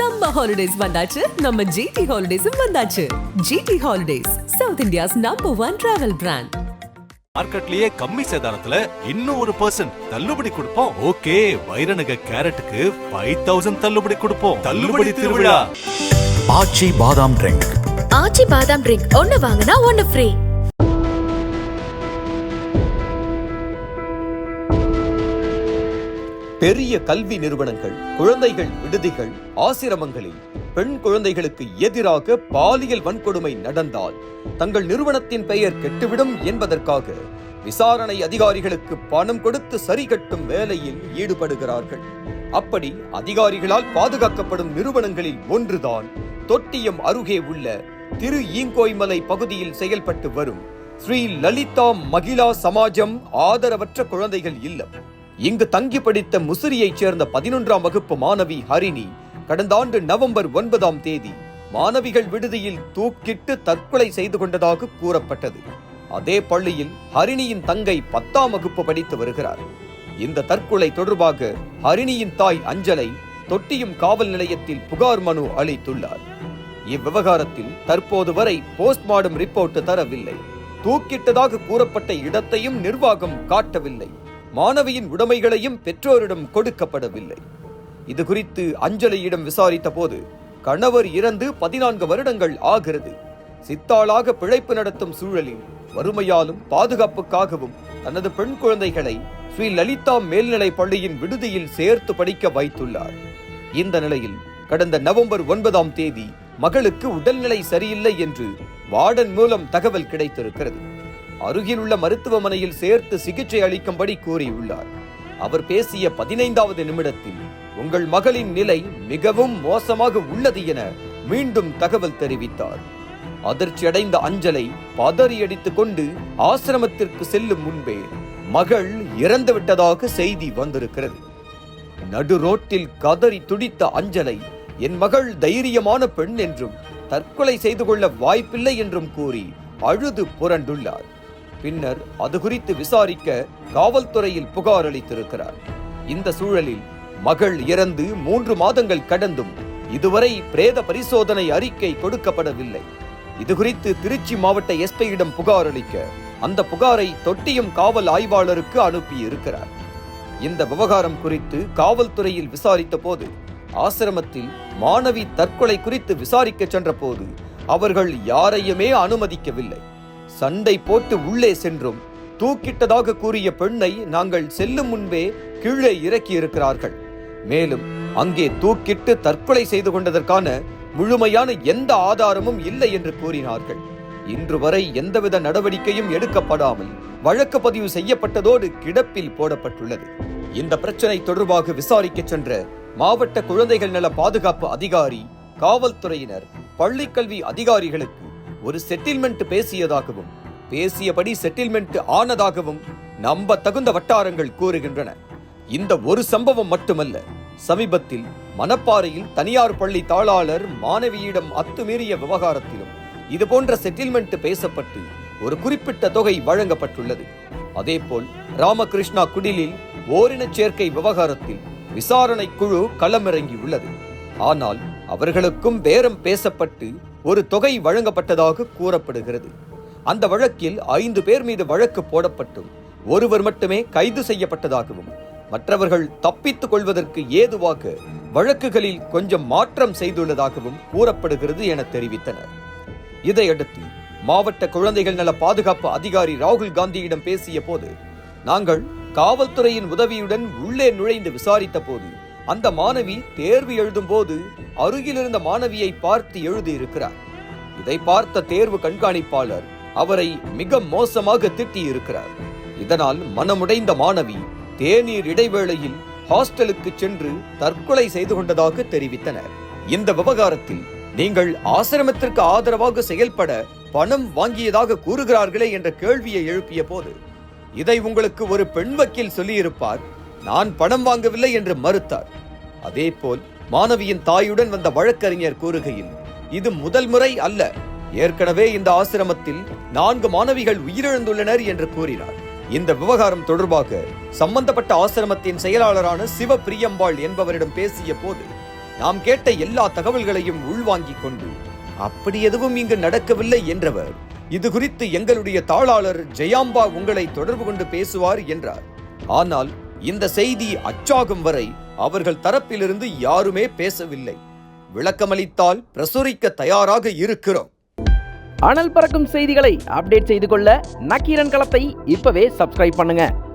Summer holidays வந்தாச்சு, நம்ம GT ஹாலிடேஸும் வந்தாச்சு. GT holidays, South India's number 1 travel brand. மார்க்கெட்லயே கம்மி சேதாரத்துல இன்னும் 1% தள்ளுபடி கொடுப்போம். ஓகே, வைரநக கேரட்டுக்கு 5000 தள்ளுபடி கொடுப்போம். தள்ளுபடி திருவிழா. ஆச்சி பாதாம் ட்ரிங்க். ஆச்சி பாதாம் ட்ரிங்க் ஒன்னு வாங்கினா ஒன்னு ஃப்ரீ. பெரிய கல்வி நிறுவனங்கள், குழந்தைகள் விடுதிகள், ஆசிரமங்களில் பெண் குழந்தைகளுக்கு எதிராக பாலியல் வன்கொடுமை நடந்தால் தங்கள் நிறுவனத்தின் பெயர் கெட்டுவிடும் என்பதற்காக விசாரணை அதிகாரிகளுக்கு பணம் கொடுத்து சரி கட்டும் வேலையில் ஈடுபடுகிறார்கள். அப்படி அதிகாரிகளால் பாதுகாக்கப்படும் நிறுவனங்களில் ஒன்றுதான் தொட்டியம் அருகே உள்ள திரு ஈங்கோய்மலை பகுதியில் செயல்பட்டு வரும் ஸ்ரீ லலிதா மகிழா சமாஜம் ஆதரவற்ற குழந்தைகள் இல்லம். இங்கு தங்கி படித்த முசிறியைச் சேர்ந்த 11ஆம் வகுப்பு மாணவி ஹரிணி கடந்த ஆண்டு நவம்பர் 9ஆம் தேதி மாணவிகள் விடுதியில் தூக்கிட்டு தற்கொலை செய்து கொண்டதாக கூறப்பட்டது. அதே பள்ளியில் ஹரிணியின் தங்கை 10ஆம் வகுப்பு படித்து வருகிறார். இந்த தற்கொலை தொடர்பாக ஹரிணியின் தாய் அஞ்சலை தொட்டியம் காவல் நிலையத்தில் புகார் மனு அளித்துள்ளார். இவ்விவகாரத்தில் தற்போது வரை போஸ்ட்மார்டம் ரிப்போர்ட் தரவில்லை. தூக்கிட்டதாக கூறப்பட்ட இடத்தையும் நிர்வாகம் காட்டவில்லை. மாணவியின் உடைமைகளையும் பெற்றோரிடம் கொடுக்கப்படவில்லை. இது குறித்து அஞ்சலியிடம் விசாரித்த போது கணவர் இறந்து 14 வருடங்கள் ஆகிறது. சித்தாளாக பிழைப்பு நடத்தும் சூழலில் வறுமையாலும் பாதுகாப்புக்காகவும் தனது பெண் குழந்தைகளை ஸ்ரீ லலிதா மேல்நிலை பள்ளியின் விடுதியில் சேர்த்து படிக்க வைத்துள்ளார். இந்த நிலையில் கடந்த நவம்பர் 9ஆம் தேதி மகளுக்கு உடல்நிலை சரியில்லை என்று வார்டன் மூலம் தகவல் கிடைத்திருக்கிறது. அருகிலுள்ள மருத்துவமனையில் சேர்த்து சிகிச்சை அளிக்கும்படி கூறியுள்ளார். அவர் பேசிய 15வது நிமிடத்தில் உங்கள் மகளின் நிலை மிகவும் மோசமாக உள்ளது என மீண்டும் தகவல் தெரிவித்தார். அதிர்ச்சியடைந்த அஞ்சலை பதறியடித்துக் கொண்டு ஆசிரமத்திற்கு செல்லும் முன்பே மகள் இறந்துவிட்டதாக செய்தி வந்திருக்கிறது. நடு ரோட்டில் கதறி துடித்த அஞ்சலை என் மகள் தைரியமான பெண் என்றும் தற்கொலை செய்து கொள்ள வாய்ப்பில்லை என்றும் கூறி அழுது புரண்டுள்ளார். பின்னர் அது குறித்து விசாரிக்க காவல்துறையில் புகார் அளித்திருக்கிறார். இந்த சூழலில் மகள் இறந்து 3 மாதங்கள் கடந்தும் இதுவரை பிரேத பரிசோதனை அறிக்கை கொடுக்கப்படவில்லை. இது குறித்து திருச்சி மாவட்ட எஸ்பியிடம் புகார் அளிக்க அந்த புகாரை தொட்டியம் காவல் ஆய்வாளருக்கு அனுப்பியிருக்கிறார். இந்த விவகாரம் குறித்து காவல்துறையில் விசாரித்த போது ஆசிரமத்தில் மாணவி தற்கொலை குறித்து விசாரிக்க சென்ற போது அவர்கள் யாரையுமே அனுமதிக்கவில்லை. சண்டை போட்டு உள்ளே சென்றும் தூக்கிட்டதாக கூறிய பெண்ணை நாங்கள் செல்லும் முன்பே கீழே இறக்கி இருக்கிறார்கள். மேலும் அங்கே தூக்கிட்டு தற்கொலை செய்து கொண்டதற்கான முழுமையான எந்த ஆதாரமும் இல்லை என்று கூறினார்கள். இன்று வரை எந்தவித நடவடிக்கையும் எடுக்கப்படாமல் வழக்கு பதிவு செய்யப்பட்டதோடு கிடப்பில் போடப்பட்டுள்ளது. இந்த பிரச்சனை தொடர்பாக விசாரிக்க சென்ற மாவட்ட குழந்தைகள் நல பாதுகாப்பு அதிகாரி, காவல்துறையினர், பள்ளிக்கல்வி அதிகாரிகளுக்கு ஒரு செட்டில்மெண்ட் பேசியதாகவும் பேசியபடி செட்டில்மெண்ட் ஆனதாகவும் நம்ப தகுந்த வட்டாரங்கள் கூறுகின்றன. இந்த ஒரு சம்பவம் மட்டுமல்ல, சமீபத்தில் மணப்பாறையில் தனியார் பள்ளி தாளாளர் மாணவியிடம் அத்துமீறிய விவகாரத்திலும் இதுபோன்ற செட்டில்மெண்ட் பேசப்பட்டு ஒரு குறிப்பிட்ட தொகை வழங்கப்பட்டுள்ளது. அதேபோல் ராமகிருஷ்ணா குடிலில் ஓரின சேர்க்கை விவகாரத்தில் விசாரணை குழு களமிறங்கியுள்ளது. ஆனால் அவர்களுக்கும் பேரம் பேசப்பட்டு ஒரு தொகை வழங்கப்பட்டதாக கூறப்படுகிறது. அந்த வழக்கில் 5 பேர் மீது வழக்கு போடப்பட்டும் ஒருவர் மட்டுமே கைது செய்யப்பட்டதாகவும் மற்றவர்கள் தப்பித்துக் கொள்வதற்கு ஏதுவாக வழக்குகளில் கொஞ்சம் மாற்றம் செய்துள்ளதாகவும் கூறப்படுகிறது என தெரிவித்தனர். இதையடுத்து மாவட்ட குழந்தைகள் நல பாதுகாப்பு அதிகாரி ராகுல் காந்தியிடம் பேசிய போது, நாங்கள் காவல்துறையின் உதவியுடன் உள்ளே நுழைந்து விசாரித்த போது அந்த மாணவி தேர்வு எழுதும் போது அருகிலிருந்த மாணவியை பார்த்து எழுதியிருக்கிறார். இதை பார்த்த தேர்வு கண்காணிப்பாளர் அவரை மிக மோசமாக திட்டியிருக்கிறார். இதனால் மனமுடைந்த மாணவி தேநீர் இடைவேளையில் ஹாஸ்டலுக்கு சென்று தற்கொலை செய்து கொண்டதாக தெரிவித்தனர். இந்த விவகாரத்தில் நீங்கள் ஆசிரமத்திற்கு ஆதரவாக செயல்பட பணம் வாங்கியதாக கூறுகிறார்களே என்ற கேள்வியை எழுப்பிய போது, இதை உங்களுக்கு ஒரு பெண் வக்கீல் சொல்லியிருப்பார், நான் பணம் வாங்கவில்லை என்று மறுத்தார். அதேபோல் மாணவியின் தாயுடன் வந்த வழக்கறிஞர் கூறுகையில், இது முதல் முறை அல்ல, ஏற்கனவே இந்த ஆசிரமத்தில் 4 மாணவிகள் உயிரிழந்துள்ளனர் என்று கூறினார். இந்த விவகாரம் தொடர்பாக சம்பந்தப்பட்ட ஆசிரமத்தின் செயலாளரான சிவபிரியம்பாள் என்பவரிடம் பேசிய போது, நாம் கேட்ட எல்லா தகவல்களையும் உள்வாங்கிக் கொண்டு அப்படி எதுவும் இங்கு நடக்கவில்லை என்றவர், இது குறித்து எங்களுடைய தாளாளர் ஜெயாம்பா உங்களை தொடர்பு கொண்டு பேசுவார் என்றார். ஆனால் இந்த செய்தி அச்சாகும் வரை அவர்கள் தரப்பிலிருந்து யாருமே பேசவில்லை. விளக்கமளித்தால் பிரசுரிக்க தயாராக இருக்கிறோம். அனல் பறக்கும் செய்திகளை அப்டேட் செய்து கொள்ள நக்கீரன் களத்தை இப்பவே சப்ஸ்கிரைப் பண்ணுங்க.